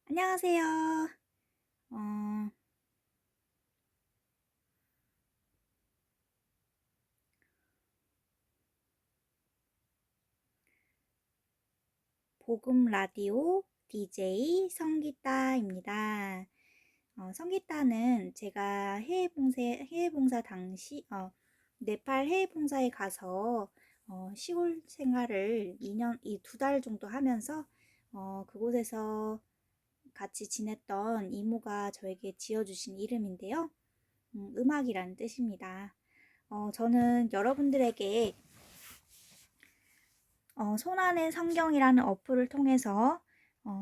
안녕하세요. 어, 복음 라디오 DJ 성기따입니다. 성기따는 제가 해외 봉사 당시, 네팔 해외 봉사에 가서 시골 생활을 2달 정도 하면서 그곳에서 같이 지냈던 이모가 저에게 지어주신 이름인데요. 음악이라는 뜻입니다. 저는 여러분들에게 손안의 성경이라는 어플을 통해서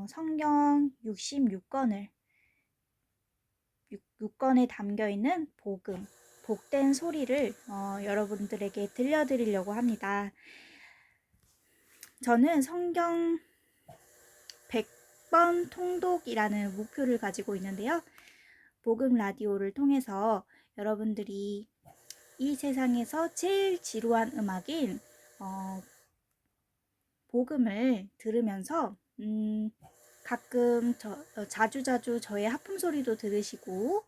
성경 66권을 6권에 담겨 있는 복음, 복된 소리를 여러분들에게 들려드리려고 합니다. 저는 성경 100번 통독이라는 목표를 가지고 있는데요. 복음 라디오를 통해서 여러분들이 이 세상에서 제일 지루한 음악인 복음을 들으면서 가끔 자주자주 저의 하품 소리도 들으시고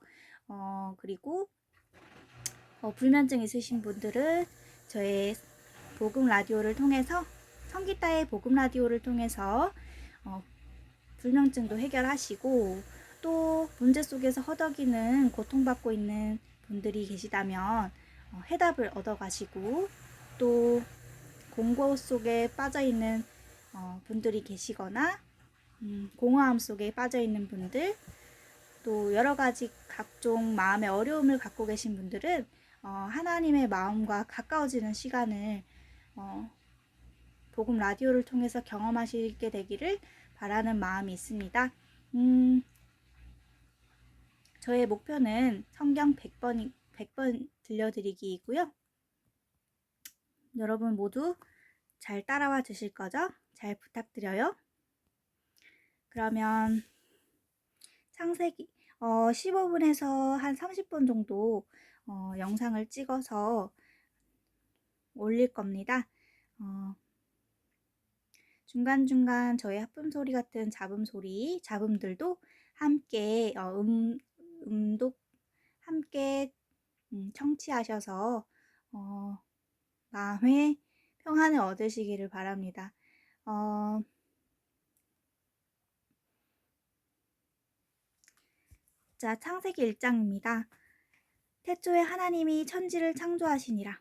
그리고 불면증 있으신 분들은 저의 복음 라디오를 통해서 성기따의 복음 라디오를 통해서 불면증도 해결하시고 또 문제 속에서 허덕이는 고통받고 있는 분들이 계시다면 해답을 얻어가시고 또 공고 속에 빠져있는 분들이 계시거나 공허함 속에 빠져있는 분들 또 여러가지 각종 마음의 어려움을 갖고 계신 분들은 하나님의 마음과 가까워지는 시간을 복음 라디오를 통해서 경험하시게 되기를 바라는 마음이 있습니다. 저의 목표는 성경 100번 들려드리기이고요. 여러분 모두 잘 따라와 주실 거죠? 잘 부탁드려요. 그러면 창세기 15분에서 한 30분 정도 영상을 찍어서 올릴 겁니다. 중간중간 저의 하품 소리 같은 잡음들도 함께 음독 함께 청취하셔서 마음의 평안을 얻으시기를 바랍니다. 자, 창세기 1장입니다. 태초에 하나님이 천지를 창조하시니라.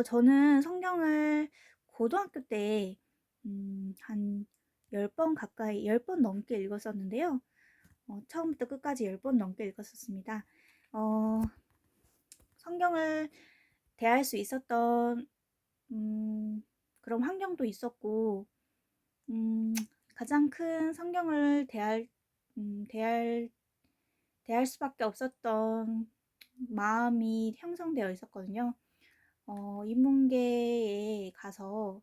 저는 성경을 고등학교 때 한 10번 가까이, 10번 넘게 읽었었는데요. 처음부터 끝까지 10번 넘게 읽었었습니다. 성경을 대할 수 있었던 그런 환경도 있었고 가장 큰 성경을 대할 수밖에 없었던 마음이 형성되어 있었거든요. 인문계에 가서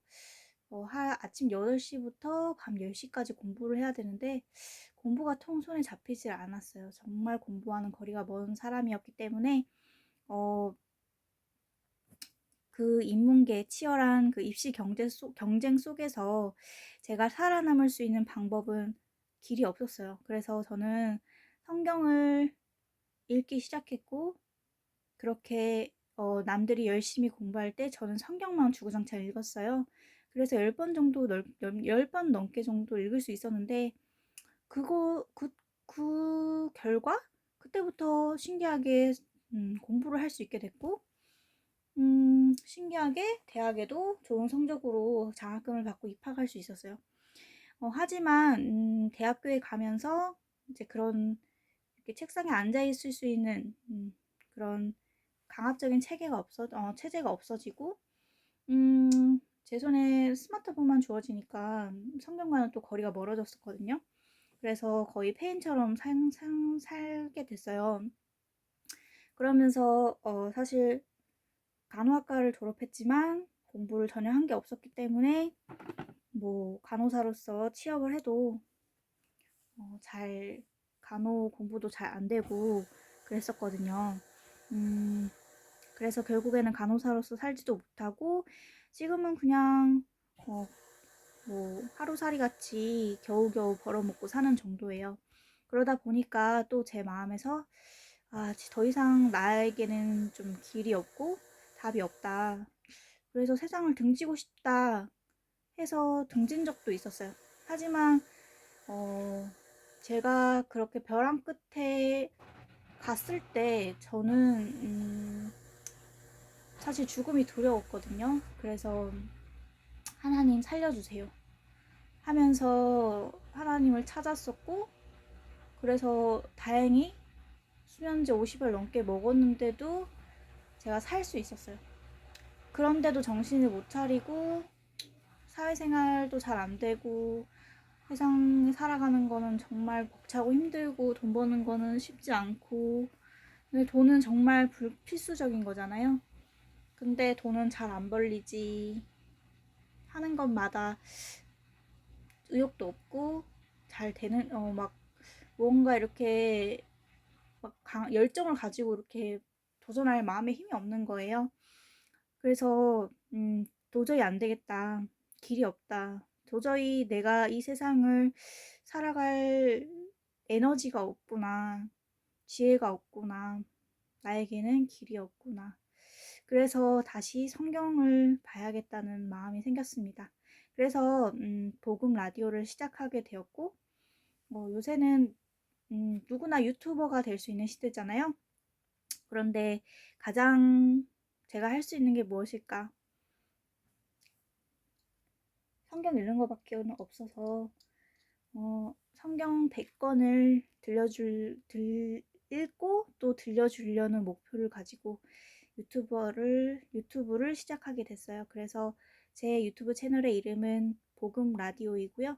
아침 8시부터 밤 10시까지 공부를 해야 되는데 공부가 통 손에 잡히질 않았어요. 정말 공부하는 거리가 먼 사람이었기 때문에 그 인문계 치열한 그 입시 경쟁 속에서 제가 살아남을 수 있는 방법은 길이 없었어요. 그래서 저는 성경을 읽기 시작했고 그렇게 남들이 열심히 공부할 때 저는 성경만 주구장창 읽었어요. 그래서 10번 정도 10번 넘게 정도 읽을 수 있었는데 그 결과 그때부터 신기하게 공부를 할 수 있게 됐고 신기하게 대학에도 좋은 성적으로 장학금을 받고 입학할 수 있었어요. 하지만 대학교에 가면서 이제 그런 이렇게 책상에 앉아 있을 수 있는 그런 강압적인 체제가 없어지고 제 손에 스마트폰만 주어지니까 성경과는 또 거리가 멀어졌었거든요. 그래서 거의 폐인처럼 살게 됐어요. 그러면서 사실 간호학과를 졸업했지만 공부를 전혀 한 게 없었기 때문에 뭐 간호사로서 취업을 해도 간호 공부도 잘 안 되고 그랬었거든요. 그래서 결국에는 간호사로서 살지도 못하고 지금은 그냥 뭐 하루살이 같이 겨우겨우 벌어먹고 사는 정도예요. 그러다 보니까 또 제 마음에서 더 이상 나에게는 좀 길이 없고 답이 없다. 그래서 세상을 등지고 싶다 해서 등진 적도 있었어요. 하지만 제가 그렇게 벼랑 끝에 갔을 때 저는 사실 죽음이 두려웠거든요. 그래서 하나님 살려주세요 하면서 하나님을 찾았었고, 그래서 다행히 수면제 50알 넘게 먹었는데도 제가 살 수 있었어요. 그런데도 정신을 못 차리고 사회생활도 잘 안 되고 세상에 살아가는 거는 정말 벅차고 힘들고 돈 버는 거는 쉽지 않고, 근데 돈은 정말 필수적인 거잖아요. 근데 돈은 잘 안 벌리지, 하는 것마다 의욕도 없고 잘 되는 막 뭔가 이렇게 막 열정을 가지고 이렇게 도전할 마음에 힘이 없는 거예요. 그래서 도저히 안 되겠다. 길이 없다. 도저히 내가 이 세상을 살아갈 에너지가 없구나. 지혜가 없구나. 나에게는 길이 없구나. 그래서 다시 성경을 봐야겠다는 마음이 생겼습니다. 그래서 복음 라디오를 시작하게 되었고, 요새는 누구나 유튜버가 될 수 있는 시대잖아요. 그런데 가장 제가 할 수 있는 게 무엇일까? 성경 읽는 것밖에 없어서 성경 100권을 읽고 또 들려주려는 목표를 가지고 유튜브를 시작하게 됐어요. 그래서 제 유튜브 채널의 이름은 복음 라디오이고요.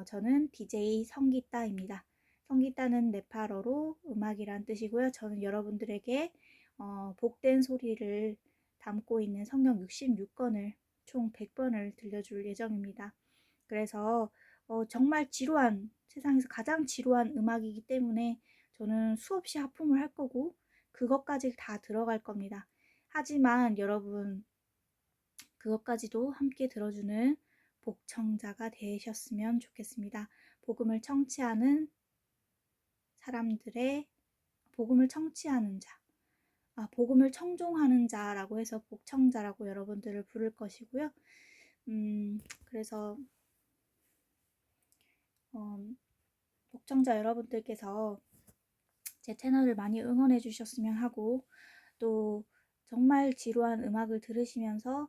저는 DJ 성기따입니다. 성기따는 네팔어로 음악이란 뜻이고요. 저는 여러분들에게 복된 소리를 담고 있는 성경 66권을 총 100번을 들려줄 예정입니다. 그래서 정말 세상에서 가장 지루한 음악이기 때문에 저는 수없이 하품을 할 거고 그것까지 다 들어갈 겁니다. 하지만 여러분, 그것까지도 함께 들어주는 복청자가 되셨으면 좋겠습니다. 복음을 청취하는 사람들의 복음을 청취하는 자, 복음을 청종하는 자라고 해서 복청자라고 여러분들을 부를 것이고요. 그래서 복청자 여러분들께서 제 채널을 많이 응원해 주셨으면 하고, 또 정말 지루한 음악을 들으시면서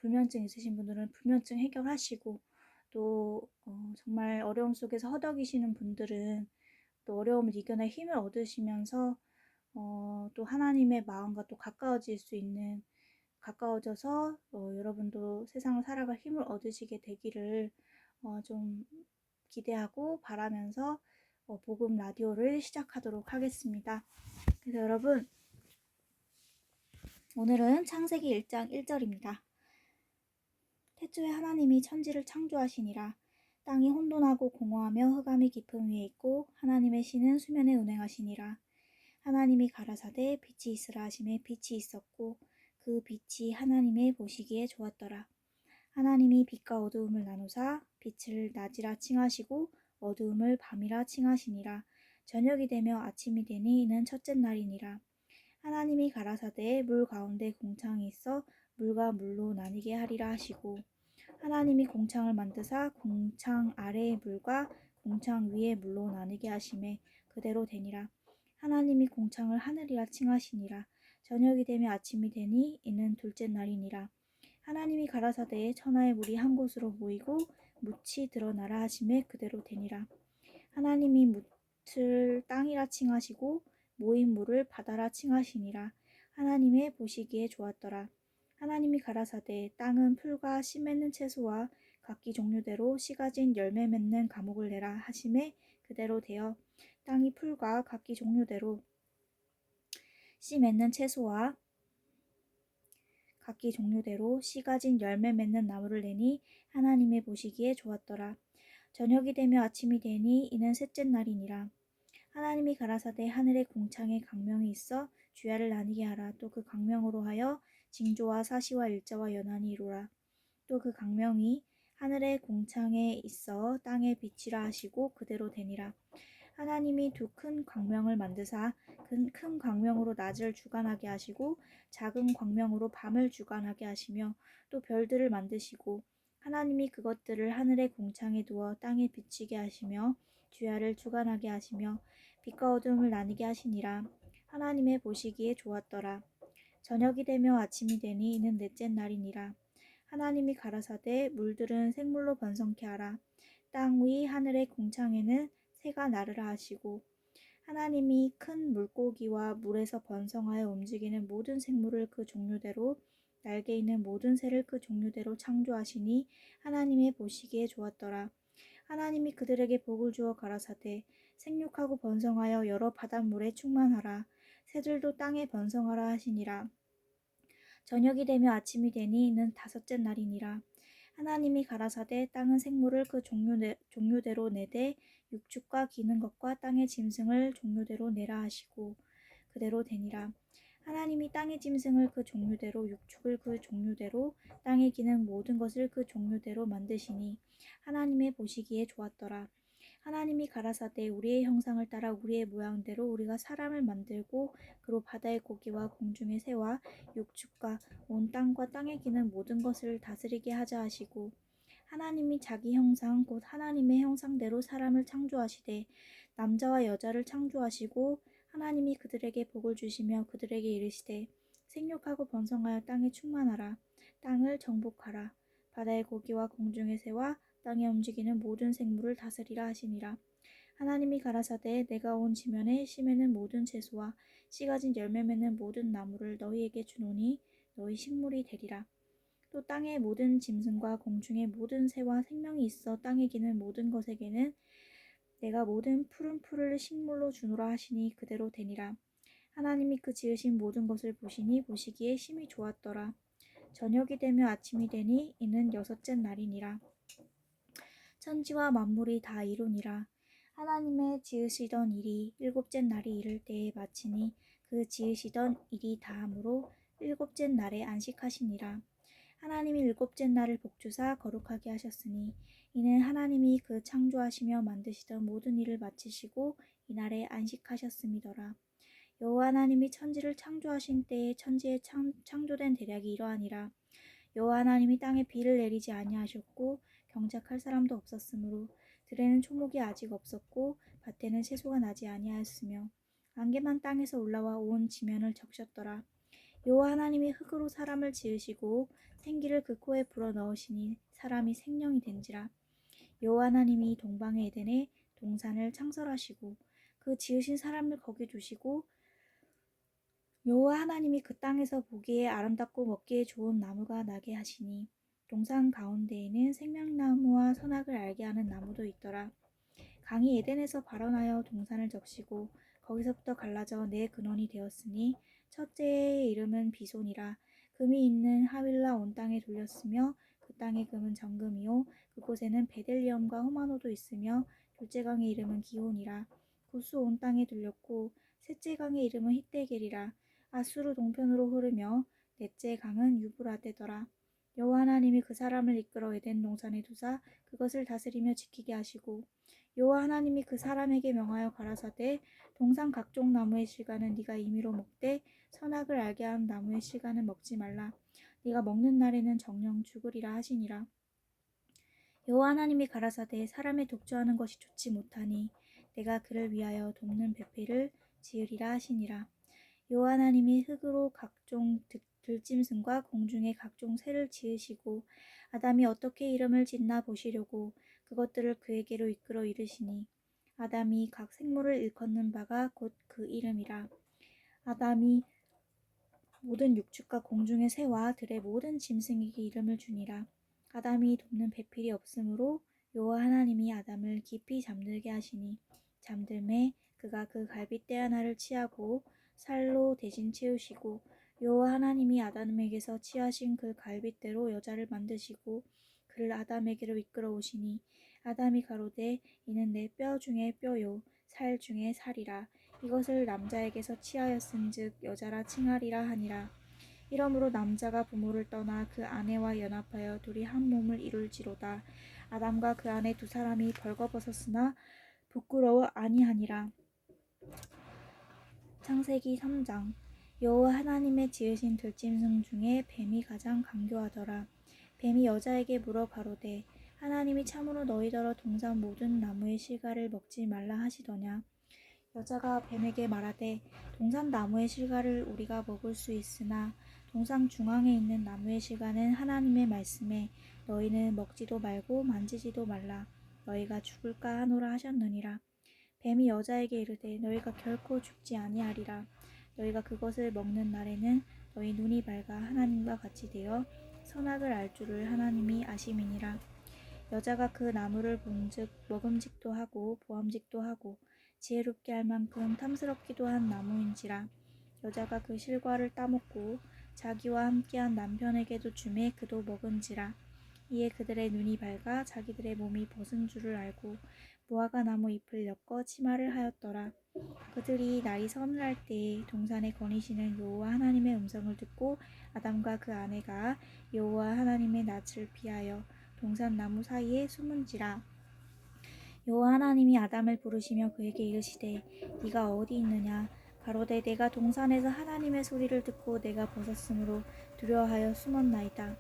불면증 있으신 분들은 불면증 해결하시고, 또 정말 어려움 속에서 허덕이시는 분들은 또 어려움을 이겨낼 힘을 얻으시면서 또 하나님의 마음과 또 가까워져서 여러분도 세상을 살아갈 힘을 얻으시게 되기를 좀 기대하고 바라면서 복음 라디오를 시작하도록 하겠습니다. 그래서 여러분, 오늘은 창세기 1장 1절입니다. 태초에 하나님이 천지를 창조하시니라. 땅이 혼돈하고 공허하며 흑암이 깊음 위에 있고 하나님의 신은 수면에 운행하시니라. 하나님이 가라사대 빛이 있으라 하시매 빛이 있었고 그 빛이 하나님의 보시기에 좋았더라. 하나님이 빛과 어두움을 나누사 빛을 낮이라 칭하시고 어두움을 밤이라 칭하시니라. 저녁이 되며 아침이 되니 이는 첫째 날이니라. 하나님이 가라사대 물 가운데 공창이 있어 물과 물로 나뉘게 하리라 하시고 하나님이 공창을 만드사 공창 아래의 물과 공창 위의 물로 나뉘게 하시매 그대로 되니라. 하나님이 공창을 하늘이라 칭하시니라. 저녁이 되며 아침이 되니 이는 둘째 날이니라. 하나님이 가라사대에 천하의 물이 한 곳으로 모이고 묻이 드러나라 하시매 그대로 되니라. 하나님이 묻을 땅이라 칭하시고 모인 물을 바다라 칭하시니라. 하나님의 보시기에 좋았더라. 하나님이 가라사대 땅은 풀과 씨 맺는 채소와 각기 종류대로 씨 가진 열매 맺는 과목을 내라 하시매 그대로 되어 땅이 풀과 각기 종류대로 씨 맺는 채소와 각기 종류대로 씨 가진 열매 맺는 나무를 내니 하나님의 보시기에 좋았더라. 저녁이 되며 아침이 되니 이는 셋째 날이니라. 하나님이 가라사대 하늘의 공창에 강명이 있어 주야를 나뉘게 하라. 또 그 강명으로 하여 징조와 사시와 일자와 연한이 이루라. 또 그 강명이 하늘의 공창에 있어 땅의 빛이라 하시고 그대로 되니라. 하나님이 두 큰 광명을 만드사 큰 광명으로 낮을 주관하게 하시고 작은 광명으로 밤을 주관하게 하시며 또 별들을 만드시고 하나님이 그것들을 하늘의 공창에 두어 땅에 비치게 하시며 주야를 주관하게 하시며 빛과 어둠을 나뉘게 하시니라. 하나님의 보시기에 좋았더라. 저녁이 되며 아침이 되니 이는 넷째 날이니라. 하나님이 가라사대 물들은 생물로 번성케 하라. 땅 위 하늘의 공창에는 새가 나르라 하시고 하나님이 큰 물고기와 물에서 번성하여 움직이는 모든 생물을 그 종류대로 날개 있는 모든 새를 그 종류대로 창조하시니 하나님의 보시기에 좋았더라. 하나님이 그들에게 복을 주어 가라사대 생육하고 번성하여 여러 바닷물에 충만하라. 새들도 땅에 번성하라 하시니라. 저녁이 되며 아침이 되니 이는 다섯째 날이니라. 하나님이 가라사대 땅은 생물을 그 종류대로 내되 육축과 기는 것과 땅의 짐승을 종류대로 내라 하시고 그대로 되니라. 하나님이 땅의 짐승을 그 종류대로 육축을 그 종류대로 땅에 기는 모든 것을 그 종류대로 만드시니 하나님의 보시기에 좋았더라. 하나님이 가라사대 우리의 형상을 따라 우리의 모양대로 우리가 사람을 만들고 그로 바다의 고기와 공중의 새와 육축과 온 땅과 땅에 기는 모든 것을 다스리게 하자 하시고 하나님이 자기 형상 곧 하나님의 형상대로 사람을 창조하시되 남자와 여자를 창조하시고 하나님이 그들에게 복을 주시며 그들에게 이르시되 생육하고 번성하여 땅에 충만하라. 땅을 정복하라. 바다의 고기와 공중의 새와 땅에 움직이는 모든 생물을 다스리라 하시니라. 하나님이 가라사대 내가 온 지면에 씨 맺는 모든 채소와 씨 가진 열매 맺는 모든 나무를 너희에게 주노니 너희 식물이 되리라. 또 땅의 모든 짐승과 공중의 모든 새와 생명이 있어 땅에 기는 모든 것에게는 내가 모든 푸른 풀을 식물로 주노라 하시니 그대로 되니라. 하나님이 그 지으신 모든 것을 보시니 보시기에 심히 좋았더라. 저녁이 되며 아침이 되니 이는 여섯째 날이니라. 천지와 만물이 다 이루니라. 하나님의 지으시던 일이 일곱째 날이 이를 때에 마치니 그 지으시던 일이 다함으로 일곱째 날에 안식하시니라. 하나님이 일곱째 날을 복주사 거룩하게 하셨으니 이는 하나님이 그 창조하시며 만드시던 모든 일을 마치시고 이날에 안식하셨음이더라. 여호와 하나님이 천지를 창조하신 때에 천지에 창조된 대략이 이러하니라. 여호와 하나님이 땅에 비를 내리지 아니하셨고 경작할 사람도 없었으므로 들에는 초목이 아직 없었고 밭에는 채소가 나지 아니하였으며 안개만 땅에서 올라와 온 지면을 적셨더라. 여호와 하나님이 흙으로 사람을 지으시고 생기를 그 코에 불어 넣으시니 사람이 생명이 된지라. 여호와 하나님이 동방의 에덴에 동산을 창설하시고 그 지으신 사람을 거기 두시고 여호와 하나님이 그 땅에서 보기에 아름답고 먹기에 좋은 나무가 나게 하시니 동산 가운데에는 생명나무와 선악을 알게 하는 나무도 있더라. 강이 에덴에서 발원하여 동산을 적시고 거기서부터 갈라져 네 근원이 되었으니 첫째의 이름은 비손이라. 금이 있는 하윌라 온 땅에 돌렸으며 그 땅의 금은 정금이요 그곳에는 베델리엄과 호마노도 있으며 둘째 강의 이름은 기온이라. 구스 온 땅에 돌렸고 셋째 강의 이름은 히데겔이라. 아수르 동편으로 흐르며 넷째 강은 유브라데더라. 여호와 하나님이 그 사람을 이끌어 에덴 동산에 두사 그것을 다스리며 지키게 하시고 여호와 하나님이 그 사람에게 명하여 가라사대 동산 각종 나무의 실과는 네가 임의로 먹되 선악을 알게 하는 나무의 실과는 먹지 말라. 네가 먹는 날에는 정령 죽으리라 하시니라. 여호와 하나님이 가라사대 사람의 독주하는 것이 좋지 못하니 내가 그를 위하여 돕는 배필을 지으리라 하시니라. 여호와 하나님이 흙으로 각종 들짐승과 공중의 각종 새를 지으시고 아담이 어떻게 이름을 짓나 보시려고 그것들을 그에게로 이끌어 이르시니 아담이 각 생물을 일컫는 바가 곧 그 이름이라. 아담이 모든 육축과 공중의 새와 들의 모든 짐승에게 이름을 주니라. 아담이 돕는 배필이 없으므로 여호와 하나님이 아담을 깊이 잠들게 하시니 잠들매 그가 그 갈빗대 하나를 취하고 살로 대신 채우시고 여호와 하나님이 아담에게서 취하신 그 갈빗대로 여자를 만드시고 그를 아담에게로 이끌어 오시니 아담이 가로되 이는 내 뼈 중에 뼈요 살 중에 살이라. 이것을 남자에게서 취하였은즉 여자라 칭하리라 하니라. 이러므로 남자가 부모를 떠나 그 아내와 연합하여 둘이 한 몸을 이룰지로다. 아담과 그 아내 두 사람이 벌거벗었으나 부끄러워 아니하니라. 창세기 3장. 여호와 하나님의 지으신 들짐승 중에 뱀이 가장 간교하더라. 뱀이 여자에게 물어 가로되 하나님이 참으로 너희더러 동산 모든 나무의 실과를 먹지 말라 하시더냐. 여자가 뱀에게 말하되 동산 나무의 실과를 우리가 먹을 수 있으나 동산 중앙에 있는 나무의 실과는 하나님의 말씀에 너희는 먹지도 말고 만지지도 말라 너희가 죽을까 하노라 하셨느니라. 뱀이 여자에게 이르되 너희가 결코 죽지 아니하리라. 너희가 그것을 먹는 날에는 너희 눈이 밝아 하나님과 같이 되어 선악을 알 줄을 하나님이 아심이니라. 여자가 그 나무를 본즉 먹음직도 하고 보암직도 하고 지혜롭게 할 만큼 탐스럽기도 한 나무인지라. 여자가 그 실과를 따먹고 자기와 함께한 남편에게도 주매 그도 먹은지라. 이에 그들의 눈이 밝아 자기들의 몸이 벗은 줄을 알고 무화과 나무 잎을 엮어 치마를 하였더라. 그들이 날이 서늘할 때에 동산에 거니시는 여호와 하나님의 음성을 듣고 아담과 그 아내가 여호와 하나님의 낯을 피하여 동산 나무 사이에 숨은지라. 여호와 하나님이 아담을 부르시며 그에게 이르시되 네가 어디 있느냐. 가로되 내가 동산에서 하나님의 소리를 듣고 내가 벗었으므로 두려워하여 숨었나이다.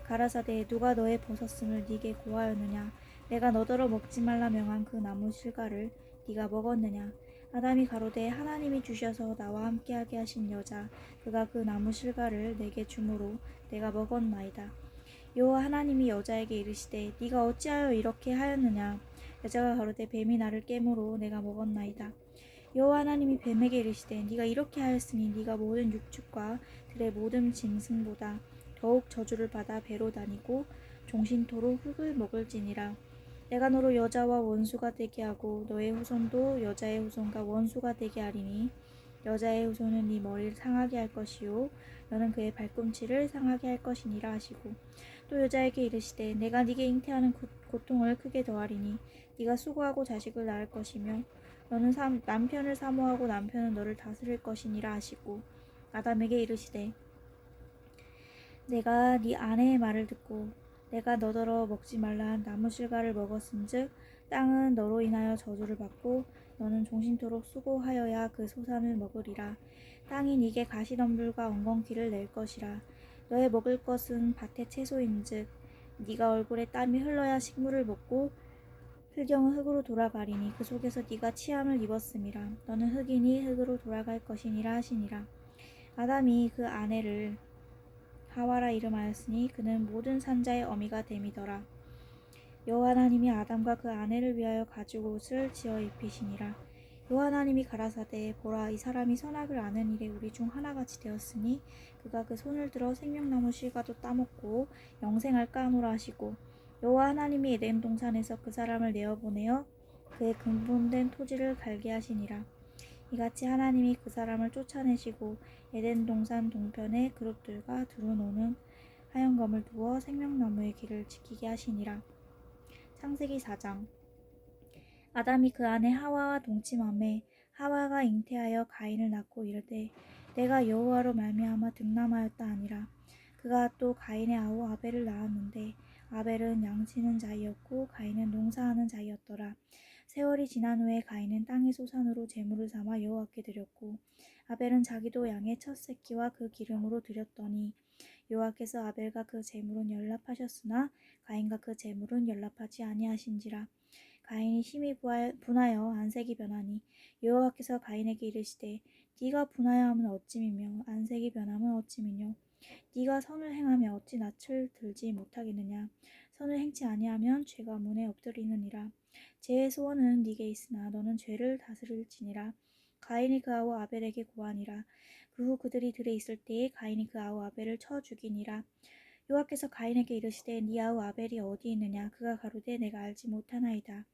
가라사대 누가 너의 벗었음을 네게 고하였느냐. 내가 너더러 먹지 말라 명한 그 나무 실과를 네가 먹었느냐. 아담이 가로되 하나님이 주셔서 나와 함께하게 하신 여자 그가 그 나무 실과를 내게 주므로 내가 먹었나이다. 여호와 하나님이 여자에게 이르시되 네가 어찌하여 이렇게 하였느냐. 여자가 가로되 뱀이 나를 깨므로 내가 먹었나이다. 여호와 하나님이 뱀에게 이르시되 네가 이렇게 하였으니 네가 모든 육축과 들의 모든 짐승보다 더욱 저주를 받아 배로 다니고 종신토록 흙을 먹을지니라. 내가 너로 여자와 원수가 되게 하고 너의 후손도 여자의 후손과 원수가 되게 하리니 여자의 후손은 네 머리를 상하게 할 것이요 너는 그의 발꿈치를 상하게 할 것이니라 하시고 또 여자에게 이르시되 내가 네게 잉태하는 고통을 크게 더하리니 네가 수고하고 자식을 낳을 것이며 너는 남편을 사모하고 남편은 너를 다스릴 것이니라 하시고 아담에게 이르시되 내가 네 아내의 말을 듣고 내가 너더러 먹지 말라 한 나무 실과를 먹었은즉 땅은 너로 인하여 저주를 받고 너는 종신토록 수고하여야 그 소산을 먹으리라. 땅이 네게 가시덤불과 엉겅퀴를 낼 것이라. 너의 먹을 것은 밭의 채소인즉 네가 얼굴에 땀이 흘러야 식물을 먹고 흙경은 흙으로 돌아가리니 그 속에서 네가 치함을 입었음이라. 너는 흙이니 흙으로 돌아갈 것이니라 하시니라. 아담이 그 아내를 하와라 이름하였으니 그는 모든 산자의 어미가 됨이더라. 여호와 하나님이 아담과 그 아내를 위하여 가죽 옷을 지어 입히시니라. 여호와 하나님이 가라사대 보라 이 사람이 선악을 아는 일에 우리 중 하나같이 되었으니 그가 그 손을 들어 생명나무 실과도 따먹고 영생할까 하노라 하시고 여호와 하나님이 에덴 동산에서 그 사람을 내어보내어 그의 근본된 토지를 갈게 하시니라. 이같이 하나님이 그 사람을 쫓아내시고 에덴 동산 동편에 그룹들과 두루노는 하얀검을 두어 생명나무의 길을 지키게 하시니라. 창세기 4장. 아담이 그 아내 하와와 동침하매 하와가 잉태하여 가인을 낳고 이르되 내가 여호와로 말미암아 득남하였다 하니라. 그가 또 가인의 아우 아벨을 낳았는데 아벨은 양치는 자이었고 가인은 농사하는 자이었더라. 세월이 지난 후에 가인은 땅의 소산으로 제물을 삼아 여호와께 드렸고 아벨은 자기도 양의 첫 새끼와 그 기름으로 드렸더니 여호와께서 아벨과 그 제물은 연락하셨으나 가인과 그 제물은 연락하지 아니하신지라. 가인이 심히 분하여 안색이 변하니 여호와께서 가인에게 이르시되 네가 분하여 함은 어찌미며 안색이 변함은 어찌미뇨. 네가 선을 행하며 어찌 낯을 들지 못하겠느냐. 선을 행치 아니하면 죄가 문에 엎드리느니라. 죄의 소원은 네게 있으나 너는 죄를 다스릴지니라. 가인이 그 아우 아벨에게 고하니라. 그 후 그들이 들에 있을 때에 가인이 그 아우 아벨을 쳐 죽이니라. 여호와께서 가인에게 이르시되 네 아우 아벨이 어디 있느냐. 그가 가로되 내가 알지 못하나이다.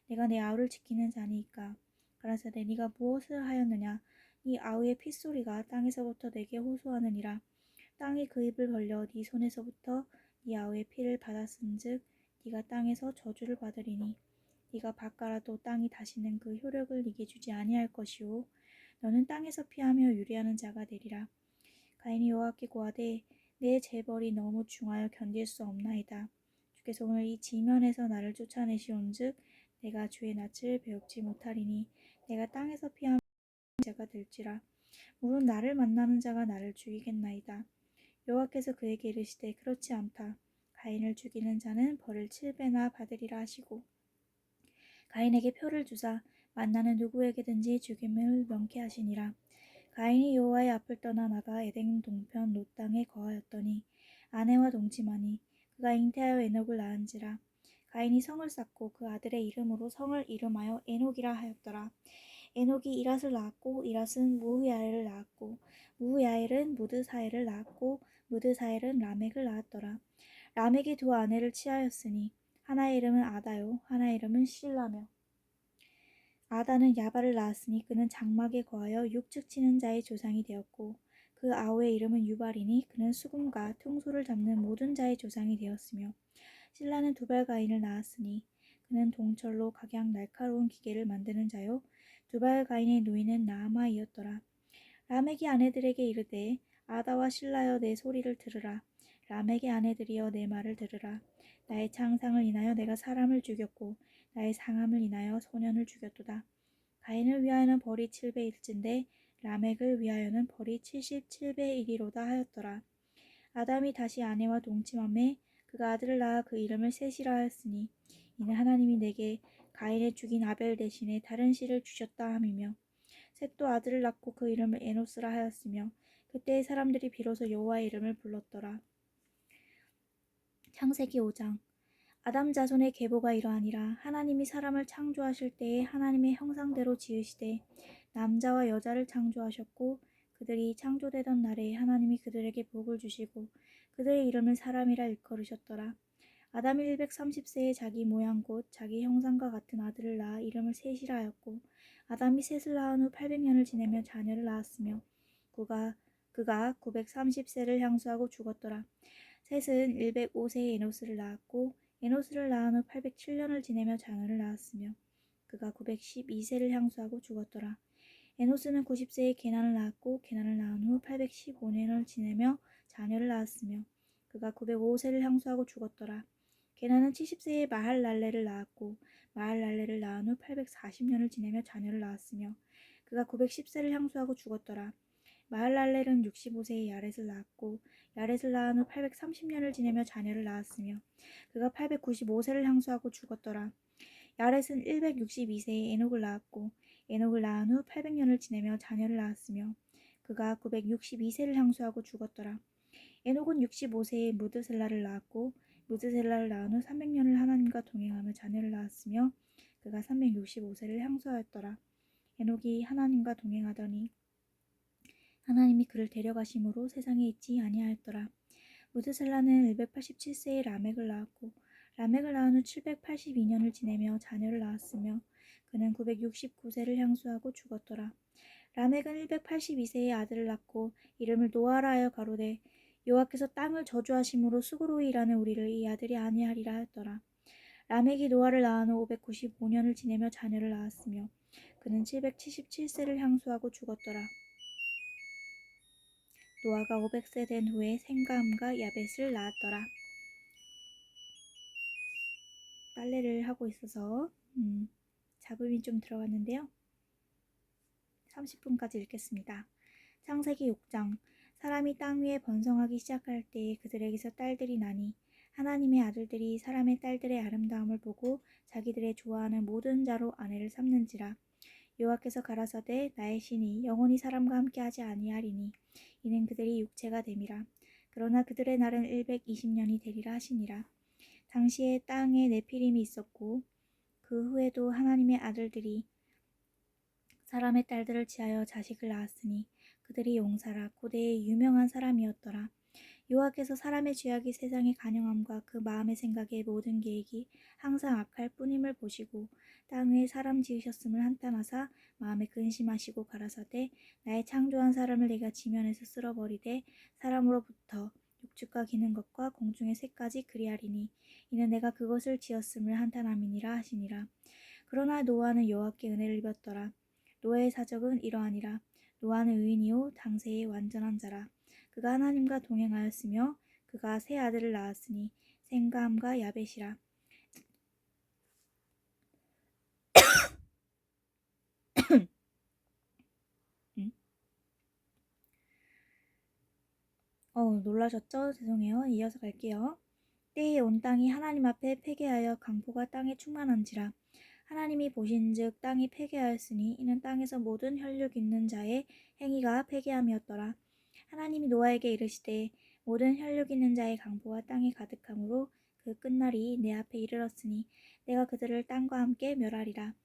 내가 내 아우를 지키는 자니이까. 가라사대 네가 무엇을 하였느냐. 네 아우의 핏소리가 땅에서부터 내게 호소하느니라. 땅이 그 입을 벌려 네 손에서부터 네 아우의 피를 받았은즉 네가 땅에서 저주를 받으리니 네가 밭갈아도 땅이 다시는 그 효력을 네게 주지 아니할 것이요 너는 땅에서 피하며 유리하는 자가 되리라. 가인이 여호와께 고하되 내 재벌이 너무 중하여 견딜 수 없나이다. 주께서 오늘 이 지면에서 나를 쫓아내시온즉 내가 주의 낯을 배웁지 못하리니 내가 땅에서 피한 자가 될지라. 물은 나를 만나는 자가 나를 죽이겠나이다. 여호와께서 그에게 이르시되 그렇지 않다. 가인을 죽이는 자는 벌을 7배나 받으리라 하시고 가인에게 표를 주사 만나는 누구에게든지 죽임을 명케하시니라. 가인이 여호와의 앞을 떠나 나가 에덴 동편 롯 땅에 거하였더니 아내와 동침하니 그가 잉태하여 에녹을 낳은지라. 가인이 성을 쌓고 그 아들의 이름으로 성을 이름하여 에녹이라 하였더라. 에녹이 이랏을 낳았고 이랏은 무흐야엘을 낳았고 무흐야엘은 무드사엘을 낳았고 무드사엘은 라멕을 낳았더라. 라멕이 두 아내를 취하였으니 하나의 이름은 아다요 하나의 이름은 실라며 아다는 야발을 낳았으니 그는 장막에 거하여 육축 치는 자의 조상이 되었고 그 아우의 이름은 유발이니 그는 수금과 퉁소를 잡는 모든 자의 조상이 되었으며 실라는 두발가인을 낳았으니 그는 동철로 각양 날카로운 기계를 만드는 자요 두발가인의 누이는 나아마이었더라. 라멕이 아내들에게 이르되 아다와 실라여 내 소리를 들으라. 라멕의 아내들이여 내 말을 들으라. 나의 창상을 인하여 내가 사람을 죽였고 나의 상함을 인하여 소년을 죽였도다. 가인을 위하여는 벌이 7배일진데 라멕을 위하여는 벌이 77배이리로다 하였더라. 아담이 다시 아내와 동침하매 그가 아들을 낳아 그 이름을 셋이라 하였으니 이는 하나님이 내게 가인의 죽인 아벨 대신에 다른 씨를 주셨다 함이며 셋도 아들을 낳고 그 이름을 에노스라 하였으며 그때의 사람들이 비로소 여호와의 이름을 불렀더라. 창세기 5장 아담 자손의 계보가 이러하니라. 하나님이 사람을 창조하실 때에 하나님의 형상대로 지으시되 남자와 여자를 창조하셨고 그들이 창조되던 날에 하나님이 그들에게 복을 주시고 그들의 이름을 사람이라 일컬으셨더라. 아담이 130세에 자기 모양 곧 자기 형상과 같은 아들을 낳아 이름을 셋이라 하였고 아담이 셋을 낳은 후 800년을 지내며 자녀를 낳았으며 그가 930세를 향수하고 죽었더라. 셋은 105세에 에노스를 낳았고 에노스를 낳은 후 807년을 지내며 자녀를 낳았으며 그가 912세를 향수하고 죽었더라. 에노스는 90세에 게난을 낳았고 게난을 낳은 후 815년을 지내며 자녀를 낳았으며 그가 905세를 향수하고 죽었더라. 게난은 70세에 마할랄레를 낳았고 마할랄레를 낳은 후 840년을 지내며 자녀를 낳았으며 그가 910세를 향수하고 죽었더라. 마할랄렐은 65세에 야렛을 낳았고 야렛을 낳은 후 830년을 지내며 자녀를 낳았으며 그가 895세를 향수하고 죽었더라. 야렛은 162세에 에녹을 낳았고 에녹을 낳은 후 800년을 지내며 자녀를 낳았으며 그가 962세를 향수하고 죽었더라. 에녹은 65세에 무드셀라를 낳았고 무드셀라를 낳은 후 300년을 하나님과 동행하며 자녀를 낳았으며 그가 365세를 향수하였더라. 에녹이 하나님과 동행하더니 하나님이 그를 데려가심으로 세상에 있지 아니하였더라. 무드셀라는 187세에 라멕을 낳았고 라멕을 낳은 후 782년을 지내며 자녀를 낳았으며 그는 969세를 향수하고 죽었더라. 라멕은 182세에 아들을 낳고 이름을 노아라 하여 가로되 여호와께서 땅을 저주하심으로 수고로이 일하는 우리를 이 아들이 아니하리라 하였더라. 라멕이 노아를 낳은 후 595년을 지내며 자녀를 낳았으며 그는 777세를 향수하고 죽었더라. 노아가 500세 된 후에 셈과 함과 야벳을 낳았더라. 빨래를 하고 있어서 잡음이 좀 들어갔는데요. 30분까지 읽겠습니다. 창세기 6장 사람이 땅 위에 번성하기 시작할 때에 그들에게서 딸들이 나니 하나님의 아들들이 사람의 딸들의 아름다움을 보고 자기들의 좋아하는 모든 자로 아내를 삼는지라. 여호와께서 가라사대 나의 신이 영원히 사람과 함께하지 아니하리니 이는 그들이 육체가 됨이라. 그러나 그들의 날은 120년이 되리라 하시니라. 당시에 땅에 네피림이 있었고 그 후에도 하나님의 아들들이 사람의 딸들을 취하여 자식을 낳았으니 그들이 용사라 고대의 유명한 사람이었더라. 여호와께서 사람의 죄악이 세상의 간영함과 그 마음의 생각의 모든 계획이 항상 악할 뿐임을 보시고 땅 위에 사람 지으셨음을 한탄하사 마음에 근심하시고 가라사대 나의 창조한 사람을 내가 지면에서 쓸어버리되 사람으로부터 육축과 기는 것과 공중의 새까지 그리하리니 이는 내가 그것을 지었음을 한탄함이니라 하시니라. 그러나 노아는 여호와께 은혜를 입었더라. 노아의 사적은 이러하니라. 노아는 의인이요 당세의 완전한 자라. 그가 하나님과 동행하였으며 그가 세 아들을 낳았으니 셈과 함과 야벳이라. 음. 놀라셨죠? 죄송해요. 이어서 갈게요. 때에 온 땅이 하나님 앞에 패게하여 강포가 땅에 충만한지라. 하나님이 보신즉 땅이 패게하였으니 이는 땅에서 모든 혈육 있는 자의 행위가 패게함이었더라. 하나님이 노아에게 이르시되 모든 혈육 있는 자의 강포가 땅에 가득함으로 그 끝날이 내 앞에 이르렀으니 내가 그들을 땅과 함께 멸하리라.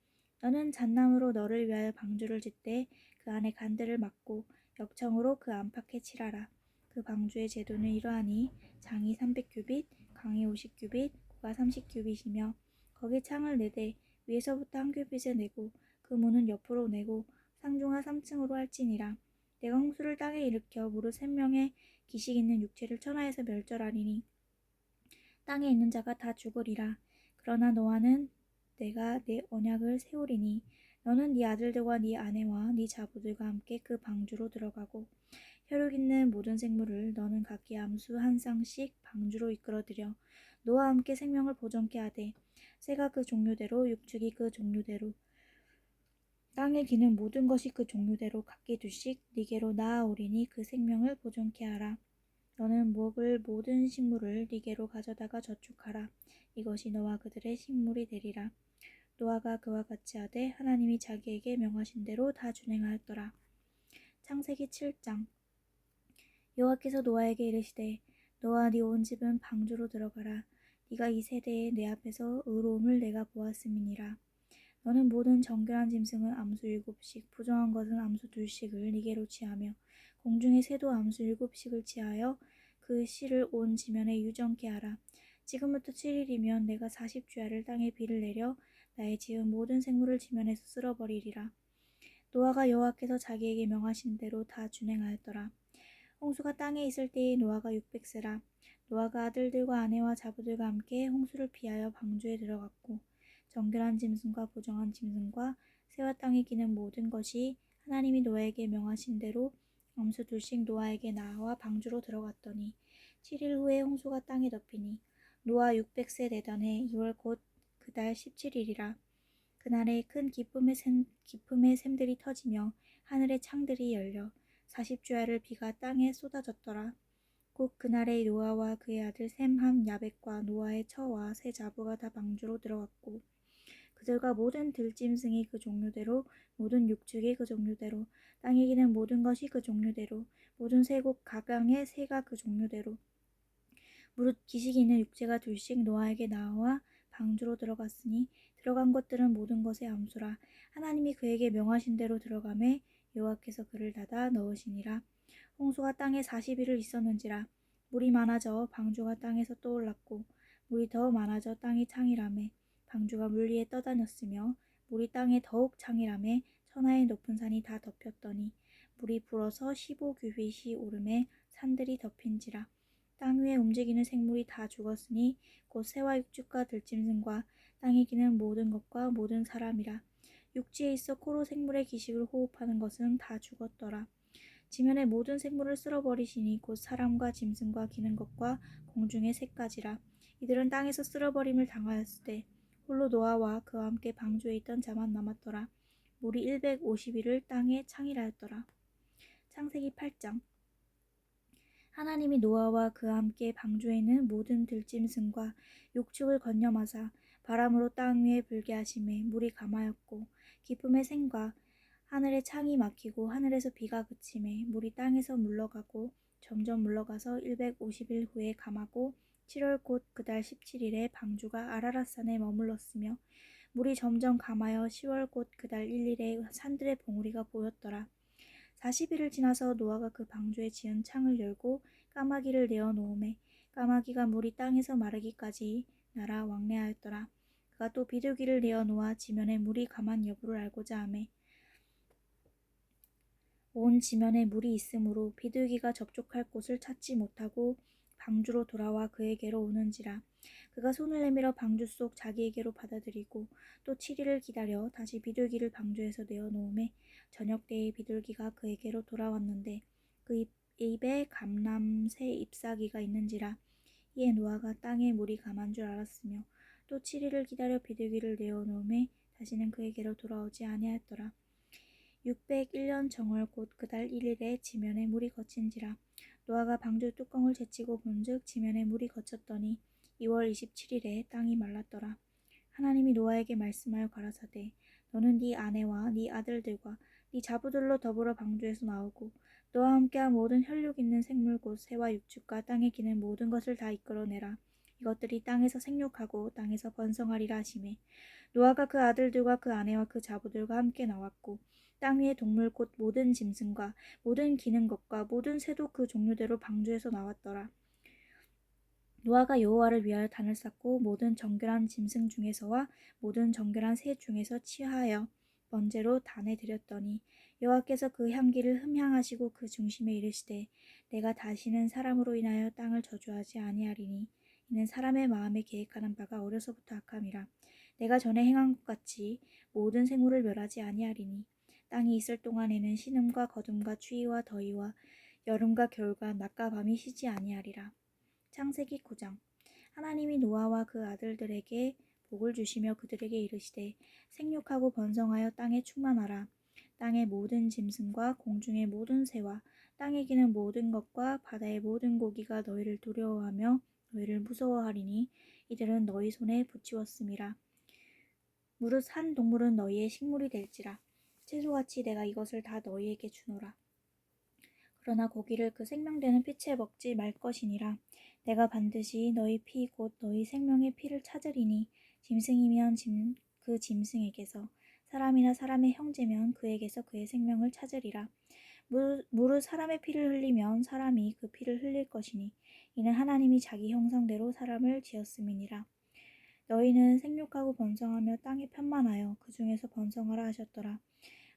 너는 잣나무로 너를 위하여 방주를 짓되 그 안에 간들을 막고 역청으로 그 안팎에 칠하라. 그 방주의 제도는 이러하니 장이 300규빗, 강이 50규빗, 고가 30규빗이며 거기 창을 내되 위에서부터 한 규빗을 내고 그 문은 옆으로 내고 상중하 3층으로 할지니라. 내가 홍수를 땅에 일으켜 무릇 생명의 기식 있는 육체를 천하에서 멸절하리니 땅에 있는 자가 다 죽으리라. 그러나 너와는 내가 내 언약을 세우리니 너는 네 아들들과 네 아내와 네 자부들과 함께 그 방주로 들어가고 혈육 있는 모든 생물을 너는 각기 암수 한 쌍씩 방주로 이끌어들여 너와 함께 생명을 보존케 하되 새가 그 종류대로 육축이 그 종류대로 땅에 기는 모든 것이 그 종류대로 각기 두씩 네게로 나아오리니 그 생명을 보존케 하라. 너는 먹을 모든 식물을 네게로 가져다가 저축하라. 이것이 너와 그들의 식물이 되리라. 노아가 그와 같이 하되 하나님이 자기에게 명하신 대로 다 준행하였더라. 창세기 7장. 여호와께서 노아에게 이르시되 너와 네 온 집은 방주로 들어가라. 네가 이 세대에 내 앞에서 의로움을 내가 보았음이니라. 너는 모든 정결한 짐승은 암수 7씩, 부정한 것은 암수 2씩을 네게로 취하며 공중의 새도 암수 7씩을 취하여 그 씨를 온 지면에 유정케 하라. 지금부터 7일이면 내가 40주야를 땅에 비를 내려 나의 지은 모든 생물을 지면에서 쓸어버리리라. 노아가 여호와께서 자기에게 명하신 대로 다 준행하였더라. 홍수가 땅에 있을 때에 노아가 600세라. 노아가 아들들과 아내와 자부들과 함께 홍수를 피하여 방주에 들어갔고 정결한 짐승과 부정한 짐승과 새와 땅에 기는 모든 것이 하나님이 노아에게 명하신 대로 암수 2씩 노아에게 나와 방주로 들어갔더니 7일 후에 홍수가 땅에 덮이니 노아 600세 되던 해 2월 곧 그 달 17일이라. 그날에 큰 기쁨의 샘들이 터지며 하늘의 창들이 열려 40주야를 비가 땅에 쏟아졌더라. 곧 그날에 노아와 그의 아들 셈함 야벳과 노아의 처와 세 자부가 다 방주로 들어갔고 그들과 모든 들짐승이 그 종류대로 모든 육축이 그 종류대로 땅에 기는 모든 것이 그 종류대로 모든 쇠곡 각양의 새가 그 종류대로 무릇 기식이 있는 육체가 2씩 노아에게 나와 방주로 들어갔으니 들어간 것들은 모든 것의 암수라. 하나님이 그에게 명하신 대로 들어가매 여호와께서 그를 닫아 넣으시니라. 홍수가 땅에 40일을 있었는지라. 물이 많아져 방주가 땅에서 떠올랐고 물이 더 많아져 땅이 창이라매 방주가 물 위에 떠다녔으며 물이 땅에 더욱 창이라매 천하의 높은 산이 다 덮였더니 물이 불어서 15규빗이 오름에 산들이 덮인지라. 땅 위에 움직이는 생물이 다 죽었으니 곧 새와 육축과 들짐승과 땅에 기는 모든 것과 모든 사람이라. 육지에 있어 코로 생물의 기식을 호흡하는 것은 다 죽었더라. 지면의 모든 생물을 쓸어버리시니 곧 사람과 짐승과 기는 것과 공중의 새까지라. 이들은 땅에서 쓸어버림을 당하였을 때 홀로 노아와 그와 함께 방주에 있던 자만 남았더라. 물이 150일을 땅에 창이라였더라. 창세기 8장. 하나님이 노아와 그와 함께 방주에 있는 모든 들짐승과 육축을 건념하사 바람으로 땅 위에 불게 하심에 물이 감하였고 기쁨의 샘과 하늘의 창이 막히고 하늘에서 비가 그침에 물이 땅에서 물러가고 점점 물러가서 150일 후에 감하고 7월 곧 그 달 17일에 방주가 아라랏산에 머물렀으며 물이 점점 감하여 10월 곧 그 달 1일에 산들의 봉우리가 보였더라. 40일을 지나서 노아가 그 방주에 지은 창을 열고 까마귀를 내어 놓음에 까마귀가 물이 땅에서 마르기까지 날아 왕래하였더라. 그가 또 비둘기를 내어 놓아 지면에 물이 감한 여부를 알고자 하매 온 지면에 물이 있으므로 비둘기가 접촉할 곳을 찾지 못하고 방주로 돌아와 그에게로 오는지라. 그가 손을 내밀어 방주 속 자기에게로 받아들이고 또 7일을 기다려 다시 비둘기를 방주에서 내어 놓음에 저녁 때에 비둘기가 그에게로 돌아왔는데 그 입에 감람새 잎사귀가 있는지라. 이에 노아가 땅에 물이 감한 줄 알았으며 또 7일을 기다려 비둘기를 내어놓음에 다시는 그에게로 돌아오지 아니하였더라. 601년 정월 곧 그달 1일에 지면에 물이 거친지라. 노아가 방주 뚜껑을 제치고 본즉 지면에 물이 거쳤더니 2월 27일에 땅이 말랐더라. 하나님이 노아에게 말씀하여 가라사대 너는 네 아내와 네 아들들과 네 자부들로 더불어 방주에서 나오고 너와 함께한 모든 혈육 있는 생물 곧 새와 육축과 땅에 기는 모든 것을 다 이끌어내라. 이것들이 땅에서 생육하고 땅에서 번성하리라 하시매 노아가 그 아들들과 그 아내와 그 자부들과 함께 나왔고 땅 위의 동물 곧 모든 짐승과 모든 기는 것과 모든 새도 그 종류대로 방주에서 나왔더라. 노아가 여호와를 위하여 단을 쌓고 모든 정결한 짐승 중에서와 모든 정결한 새 중에서 취하여 번제로 단에 드렸더니 여호와께서 그 향기를 흠향하시고 그 중심에 이르시되 내가 다시는 사람으로 인하여 땅을 저주하지 아니하리니 이는 사람의 마음에 계획하는 바가 어려서부터 악함이라. 내가 전에 행한 것 같이 모든 생물을 멸하지 아니하리니 땅이 있을 동안에는 신음과 거둠과 추위와 더위와 여름과 겨울과 낮과 밤이 쉬지 아니하리라. 창세기 9장. 하나님이 노아와 그 아들들에게 복을 주시며 그들에게 이르시되 생육하고 번성하여 땅에 충만하라. 땅의 모든 짐승과 공중의 모든 새와 땅에 기는 모든 것과 바다의 모든 고기가 너희를 두려워하며 너희를 무서워하리니 이들은 너희 손에 붙이었음이라. 무릇 한 동물은 너희의 식물이 될지라. 채소같이 내가 이것을 다 너희에게 주노라. 그러나 고기를 그 생명되는 피채 먹지 말 것이니라. 내가 반드시 너희 피 곧 너희 생명의 피를 찾으리니 짐승이면 그 짐승에게서 사람이나 사람의 형제면 그에게서 그의 생명을 찾으리라. 무릇 사람의 피를 흘리면 사람이 그 피를 흘릴 것이니 이는 하나님이 자기 형상대로 사람을 지었음이니라. 너희는 생육하고 번성하며 땅에 편만하여 그 중에서 번성하라 하셨더라.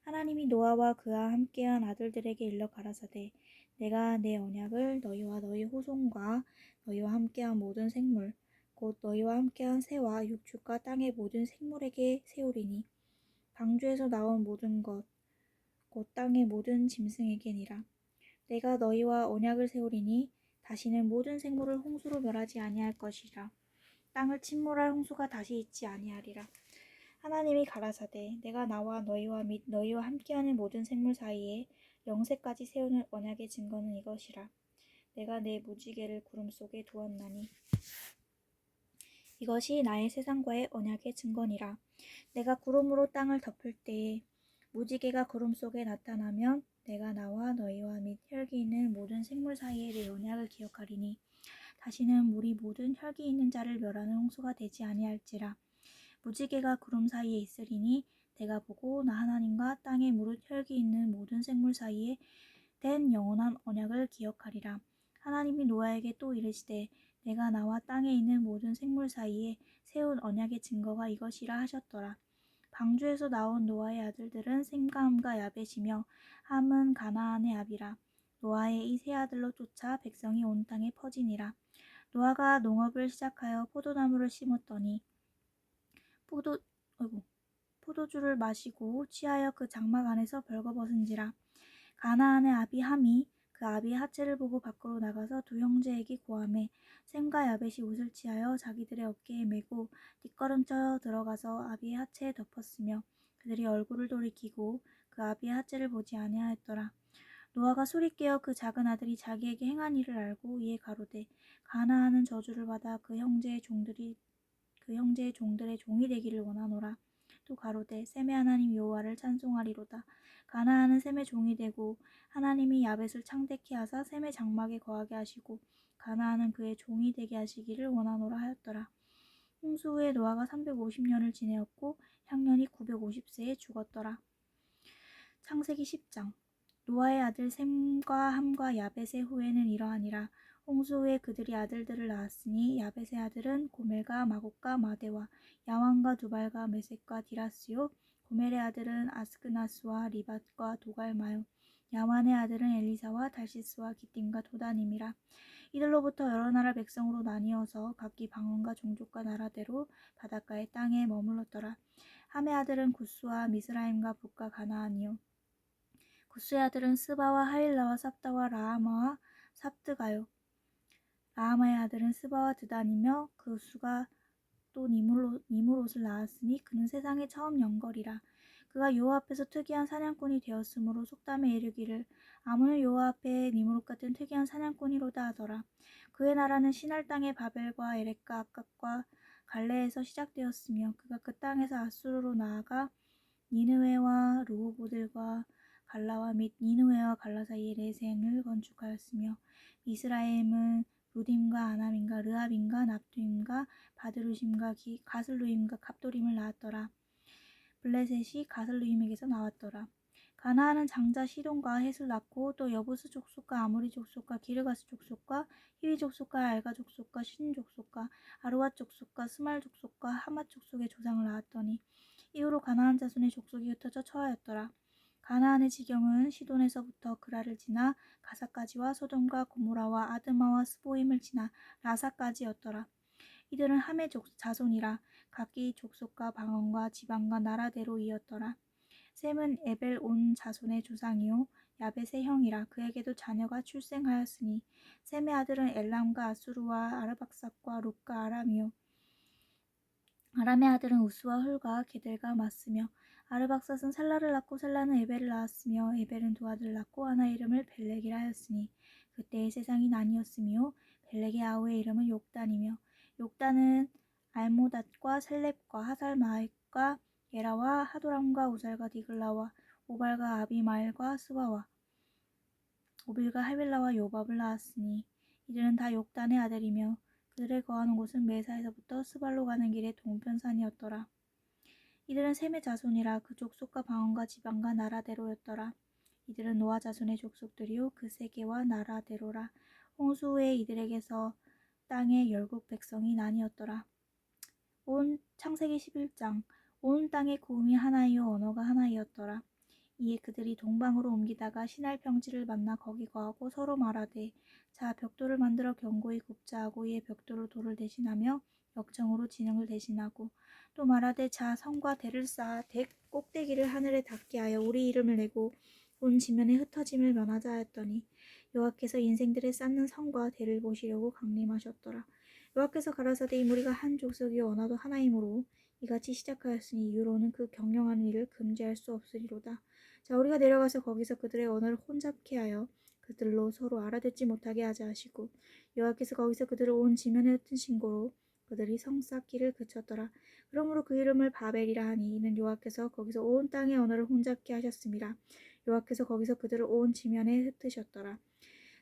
하나님이 노아와 그와 함께한 아들들에게 일러 가라사대 내가 내 언약을 너희와 너희 후손과 너희와 함께한 모든 생물 곧 너희와 함께한 새와 육축과 땅의 모든 생물에게 세우리니 방주에서 나온 모든 것 곧 땅의 모든 짐승에게니라. 내가 너희와 언약을 세우리니 다시는 모든 생물을 홍수로 멸하지 아니할 것이라. 땅을 침몰할 홍수가 다시 있지 아니하리라. 하나님이 가라사대 내가 나와 너희와 및 너희와 함께하는 모든 생물 사이에 영세까지 세우는 언약의 증거는 이것이라. 내가 내 무지개를 구름 속에 두었나니 이것이 나의 세상과의 언약의 증거니라. 내가 구름으로 땅을 덮을 때에 무지개가 구름 속에 나타나면 내가 나와 너희와 및 혈기 있는 모든 생물 사이에 내 언약을 기억하리니 다시는 물이 모든 혈기 있는 자를 멸하는 홍수가 되지 아니할지라. 무지개가 구름 사이에 있으리니 내가 보고 나 하나님과 땅에 무릇 혈기 있는 모든 생물 사이에 된 영원한 언약을 기억하리라. 하나님이 노아에게 또 이르시되 내가 나와 땅에 있는 모든 생물 사이에 세운 언약의 증거가 이것이라 하셨더라. 방주에서 나온 노아의 아들들은 셈과 함과 야벳이며 함은 가나안의 아비라. 노아의 이 세 아들로 쫓아 백성이 온 땅에 퍼지니라. 노아가 농업을 시작하여 포도나무를 심었더니 포도주를 마시고 취하여 그 장막 안에서 벌거벗은지라. 가나안의 아비 함이 그 아비의 하체를 보고 밖으로 나가서 두 형제에게 고하매 셈과 야벳이 옷을 취하여 자기들의 어깨에 메고 뒷걸음쳐 들어가서 아비의 하체에 덮었으며 그들이 얼굴을 돌이키고 그 아비의 하체를 보지 아니하였더라. 노아가 소리 깨어 그 작은 아들이 자기에게 행한 일을 알고 이에 가로되 가나안은 저주를 받아 그 형제의 종들의 종이 되기를 원하노라. 또 가로되 셈의 하나님 여호와를 찬송하리로다. 가나안은 셈의 종이 되고 하나님이 야벳을 창대케 하사 셈의 장막에 거하게 하시고 가나안은 그의 종이 되게 하시기를 원하노라 하였더라. 홍수 후에 노아가 350년을 지내었고 향년이 950세에 죽었더라. 창세기 10장. 노아의 아들 셈과 함과 야벳의 후에는 이러하니라. 홍수 후에 그들이 아들들을 낳았으니 야벳의 아들은 고멜과 마곡과 마대와 야완과 두발과 메섹과 디라스요. 고멜의 아들은 아스그나스와 리밧과 도갈마요. 야완의 아들은 엘리사와 달시스와 기띔과 도다님이라. 이들로부터 여러 나라 백성으로 나뉘어서 각기 방언과 종족과 나라대로 바닷가의 땅에 머물렀더라. 함의 아들은 구스와 미스라임과 북과 가나안이요. 구스의 아들은 스바와 하일라와 삽다와 라하마와 삽드가요. 라하마의 아들은 스바와 드단이며 그 수가 또 니므롯을 낳았으니 그는 세상에 처음 영걸이라. 그가 여호와 앞에서 특이한 사냥꾼이 되었으므로 속담에 이르기를 아무는 여호와 앞에 니므롯 같은 특이한 사냥꾼이로다 하더라. 그의 나라는 시날 땅의 바벨과 에렉과 아깝과 갈레에서 시작되었으며 그가 그 땅에서 아수르로 나아가 니느웨와 르호보들과 갈라와 및 니느웨와 갈라 사이에 레센을 건축하였으며 이스라엘은 루딤과 아남임과 르합임과 납두임과 바드루심과 가슬루임과 갑도림을 낳았더라. 블레셋이 가슬루임에게서 나왔더라. 가나안은 장자 시돈과 헷을 낳고 또 여부스 족속과 아모리 족속과 기르가스 족속과 히위 족속과 알가 족속과 신 족속과 아르와 족속과 스말 족속과 하맛 족속의 조상을 낳았더니 이후로 가나안 자손의 족속이 흩어져 처하였더라. 가나안의 지경은 시돈에서부터 그라를 지나 가사까지와 소돔과 고모라와 아드마와 스보임을 지나 라사까지였더라. 이들은 함의 자손이라 각기 족속과 방언과 지방과 나라대로 이었더라. 셈은 에벨 온 자손의 조상이요 야벳의 형이라. 그에게도 자녀가 출생하였으니 셈의 아들은 엘람과 아수르와 아르박삭과 룻과 아람이요 아람의 아들은 우스와 훌과 게델과 마스며 아르박삿은 살라를 낳고 살라는 에벨을 낳았으며 에벨은 두 아들을 낳고 하나 이름을 벨렉이라 하였으니 그때의 세상이 나뉘었으며 벨렉의 아우의 이름은 욕단이며 욕단은 알모닷과 셀렙과 하살마액과 게라와 하도람과 우살과 디글라와 오발과 아비마엘과 스바와 오빌과 하빌라와 요밥을 낳았으니 이들은 다 욕단의 아들이며 그들의 거하는 곳은 메사에서부터 스발로 가는 길의 동편산이었더라. 이들은 셈의 자손이라 그 족속과 방언과 지방과 나라대로였더라. 이들은 노아 자손의 족속들이요 그 세계와 나라대로라. 홍수 후에 이들에게서 땅의 열국 백성이 나뉘었더라. 온 창세기 11장 온 땅의 고음이 하나이요 언어가 하나이었더라. 이에 그들이 동방으로 옮기다가 신할 평지를 만나 거기 거하고 서로 말하되 자 벽돌을 만들어 견고히 굽자 하고 이에 벽돌로 돌을 대신하며 역청으로 진영을 대신하고 또 말하되 자 성과 대를 쌓아 대 꼭대기를 하늘에 닿게 하여 우리 이름을 내고 온 지면에 흩어짐을 면하자 하였더니 여호와께서 인생들의 쌓는 성과 대를 보시려고 강림하셨더라. 여호와께서 가라사대 이 무리가 한 족속이요 언어도 하나이므로 이같이 시작하였으니 이후로는 그 경영하는 일을 금지할 수 없으리로다. 자 우리가 내려가서 거기서 그들의 언어를 혼잡케 하여 그들로 서로 알아듣지 못하게 하자 하시고 여호와께서 거기서 그들을 온 지면에 흩은 신고로 그들이 성 쌓기를 그쳤더라. 그러므로 그 이름을 바벨이라 하니 이는 여호와께서 거기서 온 땅의 언어를 혼잡케 하셨음이라. 여호와께서 거기서 그들을 온 지면에 흩으셨더라.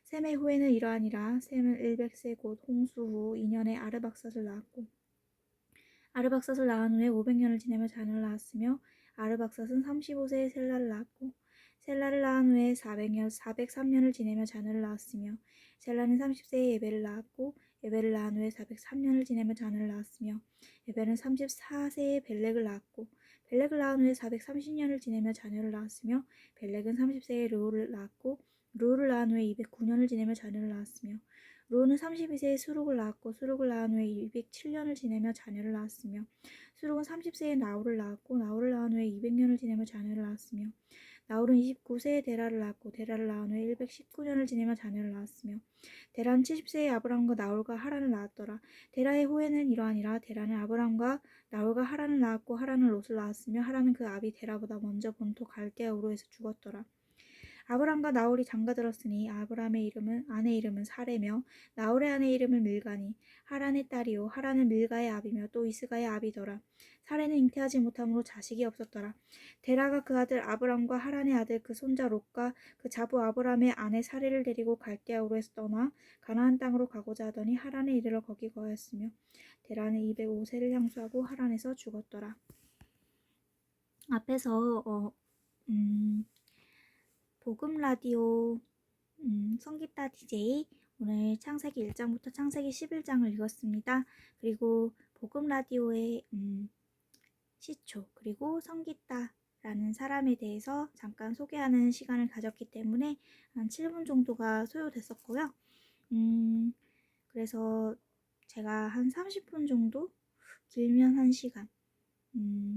셈의 후에는 이러하니라. 셈은 100세 곧 홍수 후 2년에 아르박삿을 낳았고 아르박삿을 낳은 후에 500년을 지내며 자녀를 낳았으며 아르박삿은 35세에 셀라를 낳았고 셀라를 낳은 후에 403년을 지내며 자녀를 낳았으며 셀라는 30세에 에벨을 낳았고 에벨을 낳은 후에 403년을 지내며 자녀를 낳았으며 에벨은 34세에 벨렉을 낳았고 벨렉을 낳은 후에 430년을 지내며 자녀를 낳았으며 벨렉은 30세에 르우를 낳았고 르우를 낳은 후에 209년을 지내며 자녀를 낳았으며 르우는 32세에 수룩을 낳았고 수룩을 낳은 후에 207년을 지내며 자녀를 낳았으며 수룩은 30세에 나홀을 낳았고 나홀을 낳은 후에 200년을 지내며 자녀를 낳았으며 나홀은 29세에 데라를 낳았고 데라를 낳은 후에 119년을 지내며 자녀를 낳았으며 데라는 70세에 아브람과 나홀과 하란을 낳았더라. 데라의 후에는 이러하니라. 데라는 아브람과 나홀과 하란을 낳았고 하란은 롯을 낳았으며 하란은 그 아비 데라보다 먼저 본토 갈대아 우르에서 죽었더라. 아브람과 나홀이 장가들었으니 아브람의 아내 이름은 사레며 나홀의 아내 이름은 밀가니 하란의 딸이요 하란은 밀가의 아비며 또 이스가의 아비더라. 사레는 잉태하지 못함으로 자식이 없었더라. 데라가 그 아들 아브람과 하란의 아들 그 손자 롯과 그 자부 아브람의 아내 사레를 데리고 갈대아우르에서 떠나 가나안 땅으로 가고자 하더니 하란에 이르러 거기 거하였으며 데라는 205세를 향수하고 하란에서 죽었더라. 앞에서 복음 라디오 성기타 DJ 오늘 창세기 1장부터 창세기 11장을 읽었습니다. 그리고 복음 라디오의 시초 그리고 성기타라는 사람에 대해서 잠깐 소개하는 시간을 가졌기 때문에 한 7분 정도가 소요됐었고요. 그래서 제가 한 30분 정도, 길면 1시간,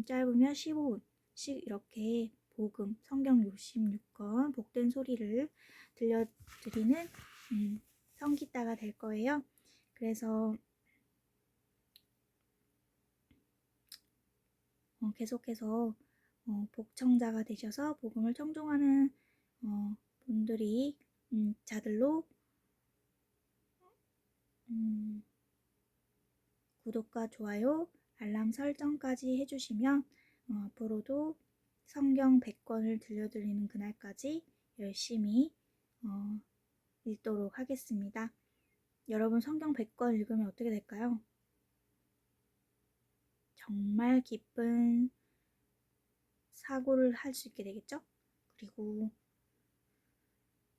짧으면 15분씩 이렇게 복음, 성경 66권 복된 소리를 들려드리는 성기따가 될 거예요. 그래서 계속해서 복청자가 되셔서 복음을 청종하는 분들이 자들로 구독과 좋아요, 알람 설정까지 해주시면 앞으로도 성경 100권을 들려드리는 그날까지 열심히 읽도록 하겠습니다. 여러분 성경 100권 읽으면 어떻게 될까요? 정말 기쁜 사고를 할 수 있게 되겠죠? 그리고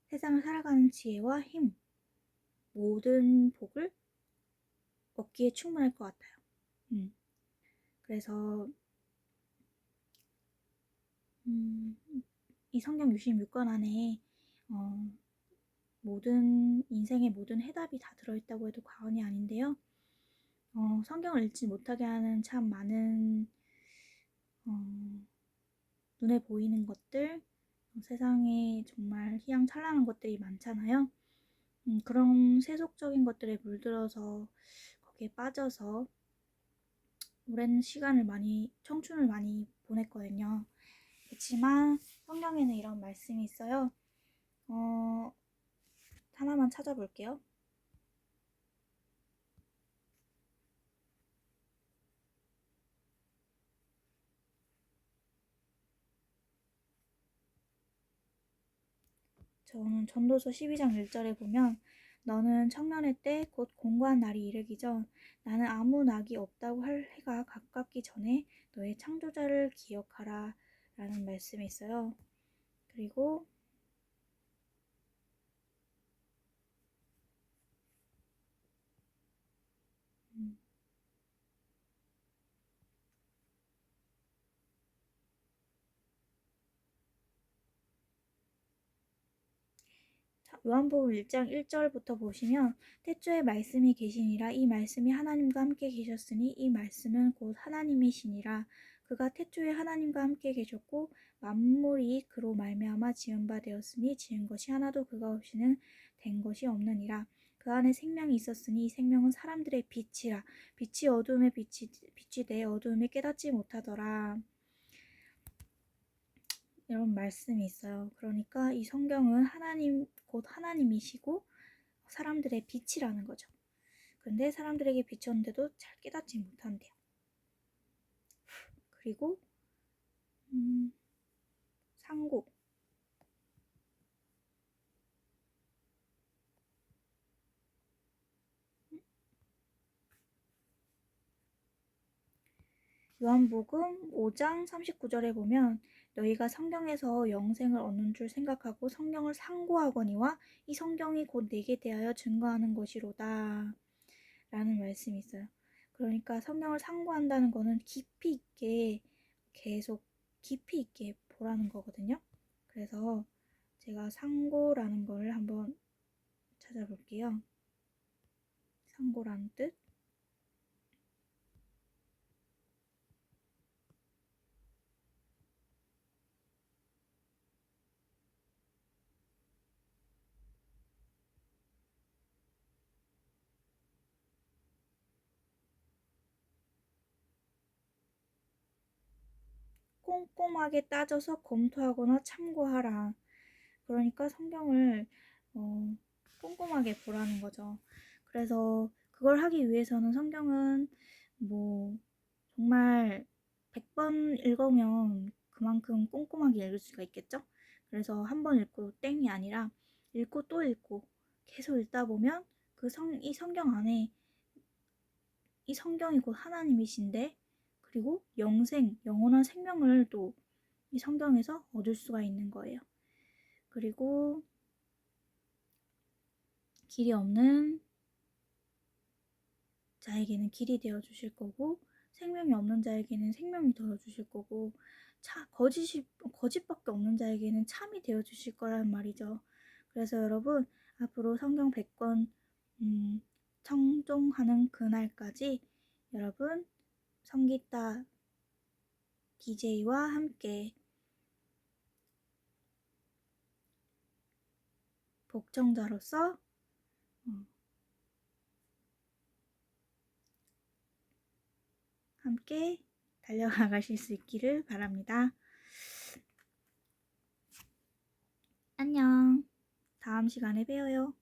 세상을 살아가는 지혜와 힘, 모든 복을 얻기에 충분할 것 같아요. 그래서 이 성경 66권 안에 모든 인생의 모든 해답이 다 들어있다고 해도 과언이 아닌데요. 성경을 읽지 못하게 하는 참 많은 눈에 보이는 것들, 세상에 정말 희양찬란한 것들이 많잖아요. 그런 세속적인 것들에 물들어서 거기에 빠져서 오랜 시간을 청춘을 많이 보냈거든요. 그렇지만 성경에는 이런 말씀이 있어요. 하나만 찾아볼게요. 저는 전도서 12장 1절에 보면 너는 청년의 때 곧 공고한 날이 이르기 전 나는 아무 낙이 없다고 할 해가 가깝기 전에 너의 창조자를 기억하라 라는 말씀이 있어요. 그리고 요한복음 1장 1절부터 보시면 태초에 말씀이 계시니라 이 말씀이 하나님과 함께 계셨으니 이 말씀은 곧 하나님이시니라 그가 태초에 하나님과 함께 계셨고 만물이 그로 말미암아 지은 바 되었으니 지은 것이 하나도 그가 없이는 된 것이 없느니라 그 안에 생명이 있었으니 이 생명은 사람들의 빛이라 빛이 어두움에 빛이 내 어두움에 깨닫지 못하더라. 이런 말씀이 있어요. 그러니까 이 성경은 하나님, 곧 하나님이시고 사람들의 빛이라는 거죠. 근데 사람들에게 비쳤는데도 잘 깨닫지 못한대요. 그리고 상고 요한복음 5장 39절에 보면 너희가 성경에서 영생을 얻는 줄 생각하고 성경을 상고하거니와 이 성경이 곧 내게 대하여 증거하는 것이로다 라는 말씀이 있어요. 그러니까 성경을 상고한다는 거는 깊이 있게 계속 깊이 있게 보라는 거거든요. 그래서 제가 상고라는 걸 한번 찾아볼게요. 상고라는 뜻. 꼼꼼하게 따져서 검토하거나 참고하라. 그러니까 성경을 꼼꼼하게 보라는 거죠. 그래서 그걸 하기 위해서는 성경은 뭐 정말 100번 읽으면 그만큼 꼼꼼하게 읽을 수가 있겠죠? 그래서 한 번 읽고 땡이 아니라 읽고 또 읽고 계속 읽다 보면 이 성경 안에 이 성경이 곧 하나님이신데 그리고 영원한 생명을 또 이 성경에서 얻을 수가 있는 거예요. 그리고 길이 없는 자에게는 길이 되어 주실 거고 생명이 없는 자에게는 생명이 되어 주실 거고 거짓밖에 없는 자에게는 참이 되어 주실 거라는 말이죠. 그래서 여러분 앞으로 성경 100권 청종하는 그날까지 여러분 성기따 DJ와 함께 복청자로서 함께 달려가실 수 있기를 바랍니다. 안녕. 다음 시간에 봬요.